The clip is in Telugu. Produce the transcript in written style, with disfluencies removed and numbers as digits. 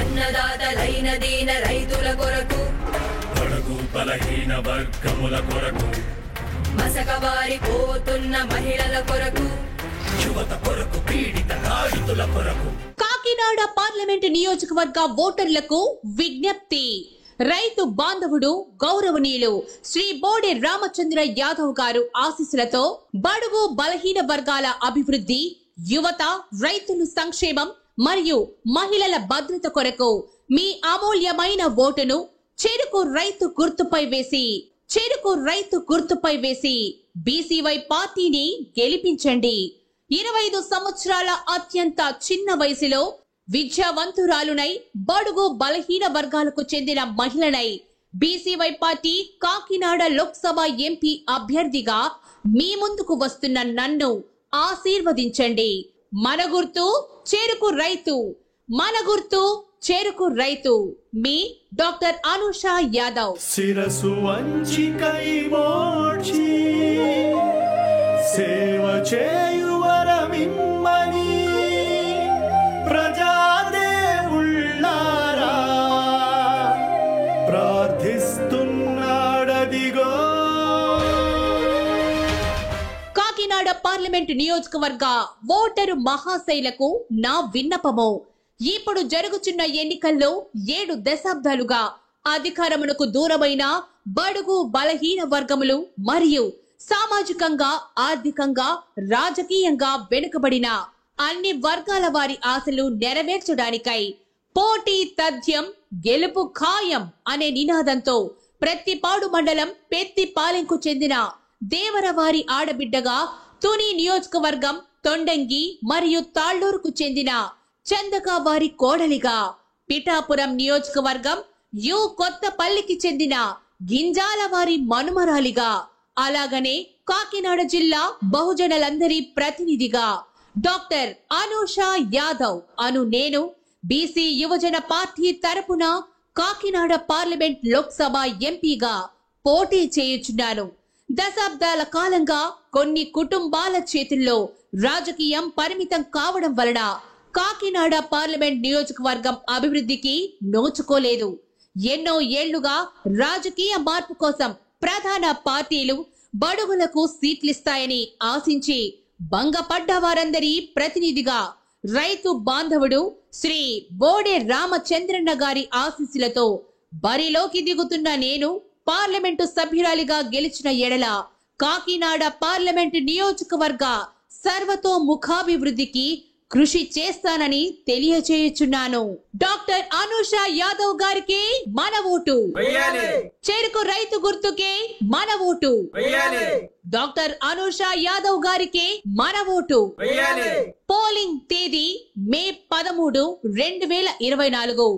అన్నదాతలైన దీన రైతుల కొరకు బడుగు బలహీన వర్గముల కొరకు మసకబారిపోతున్న మహిళల కొరకు యువత కొరకు పీడిత నాయకుల కొరకు కాకినాడ పార్లమెంట్ నియోజకవర్గ ఓటర్లకు విజ్ఞప్తి. రైతు బాంధవుడు గౌరవనీయులు శ్రీ బోడే రామచంద్ర యాదవ్ గారు ఆశీస్సులతో బడుగు బలహీన వర్గాల అభివృద్ధి, యువత రైతుల సంక్షేమం మరియు మహిళల భద్రత కొరకు మీ అమూల్యమైన ఓటును చెరుకు రైతు గుర్తుపై వేసి బీసీవై పార్టీని గెలిపించండి. 25 సంవత్సరాల అత్యంత చిన్న వయసులో విద్యావంతురాలునై బడుగు బలహీన వర్గాలకు చెందిన మహిళనై BCY party Kakinada Lok Sabha MP అభ్యర్థిగా మీ ముందుకు వస్తున్న నన్ను ఆశీర్వదించండి. మన గుర్తు చెరుకు రైతు. మీ డాక్టర్ అనుషా యాదవ్. శిరసు వంచి కై మోర్చి సేవ చేయువరమిమ్మని ప్రజాదేవుళ్ళారా ప్రార్థిస్తున్నాడదిగో. కాకినాడ పార్లమెంట్ నియోజకవర్గ ఓటరు మహాశైలకు నా విన్నపము. ఇప్పుడు జరుగుతున్న ఎన్నికల్లో 7 దశాబ్దాలుగా అధికారమునకు దూరమైన బడుగు బలహీన వర్గములు మరియు సామాజికంగా, ఆర్థికంగా, రాజకీయంగా వెనుకబడిన అన్ని వర్గాల వారి ఆశలు నెరవేర్చడానికై పోటీ తథ్యం గెలుపు ఖాయం అనే నినాదంతో ప్రత్తిపాడు మండలం పెత్తిపాలెంకు చెందిన దేవరవారి ఆడబిడ్డగా, తుని నియోజకవర్గం తొండంగి మరియు తాళ్లూరుకు చెందిన చందక వారి కోడలిగా, పిఠాపురం నియోజకవర్గం కొత్తపల్లికి చెందిన గింజాల వారి మనుమరాలిగా, అలాగనే కాకినాడ జిల్లా బహుజనులందరి ప్రతినిధిగా డాక్టర్ అనుషా యాదవ్ అను నేను బీసీ యువజన పార్టీ తరపున కాకినాడ పార్లమెంట్ లోక్సభ ఎంపీగా పోటీ చేయుచున్నాను. దశాబ్దాల కాలంగా కొన్ని కుటుంబాల చేతుల్లో రాజకీయం పరిమితం కావడం వలన కాకినాడ పార్లమెంట్ నియోజకవర్గం అభివృద్ధికి నోచుకోలేదు. ఎన్నో ఏళ్లుగా రాజకీయ మార్పు కోసం ప్రధాన పార్టీలు బడుగులకు సీట్లిస్తాయని ఆశించి భంగపడ్డ వారందరి ప్రతినిధిగా రైతు బాంధవుడు శ్రీ బోడే రామచంద్రన్న గారి ఆశీస్సులతో బరిలోకి దిగుతున్న నేను పార్లమెంటు సభ్యురాలిగా గెలిచిన ఎడల కాకినాడ పార్లమెంటు నియోజకవర్గ సర్వతోముఖాభివృద్ధికి కృషి చేస్తానని తెలియజేయుచున్నాను. డాక్టర్ అనుషా యాదవ్ గారికి మన ఓటు, చెరుకు రైతు గుర్తుకే మన ఓటు. డాక్టర్ అనుషా యాదవ్ గారికి మన ఓటు. పోలింగ్ తేదీ మే 13, 2024.